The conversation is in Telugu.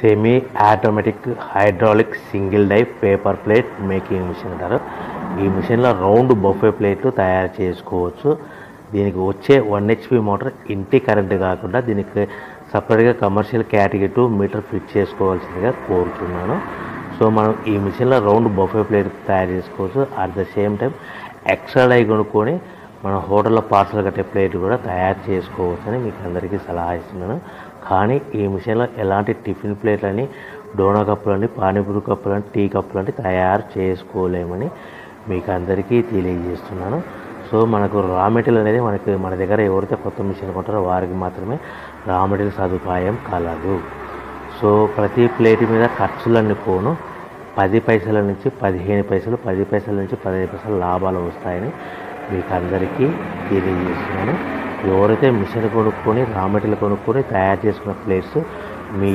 Semi automatic hydraulic single die paper plate making machine అంటారు. ఈ మిషన్లో రౌండ్ బఫే ప్లేట్లు తయారు చేసుకోవచ్చు. దీనికి వచ్చే 1 HP మోటార్ ఇంటి కరెంటు కాకుండా దీనికి సపరేట్గా కమర్షియల్ కేటగిరీ 2 మీటర్ ఫిట్ చేసుకోవాల్సిందిగా కోరుతున్నాను. సో మనం ఈ మిషన్లో రౌండ్ బఫే ప్లేట్ తయారు చేసుకోవచ్చు. At the same time extra die కొనుక్కొని మన హోటల్లో పార్సల్ కట్టే ప్లేట్ కూడా తయారు చేసుకోవచ్చు అని మీకు అందరికీ సలహా ఇస్తున్నాను. కానీ ఈ మిషన్లో ఎలాంటి టిఫిన్ ప్లేట్లని, డోనా కప్పులని, పానీపూరి కప్పులని, టీ కప్పులని తయారు చేసుకోలేమని మీకు అందరికీ తెలియజేస్తున్నాను. సో మనకు రా మెటీరియల్ అనేది మన దగ్గర ఎవరైతే కొత్త మిషన్ కొంటారో వారికి మాత్రమే రా మెటీరియల్ సదుపాయం కలదు. సో ప్రతి ప్లేట్ మీద ఖర్చులన్నీ పోను 10 పైసల నుంచి 15 పైసలు, 10 పైసల నుంచి 15 పైసలు లాభాలు వస్తాయని మీకు అందరికీ తెలియజేస్తున్నాను. ఎవరైతే మిషన్ కొనుక్కొని రా మెటీరియల్ కొనుక్కొని తయారు చేసుకున్న ప్లేట్స్ మీ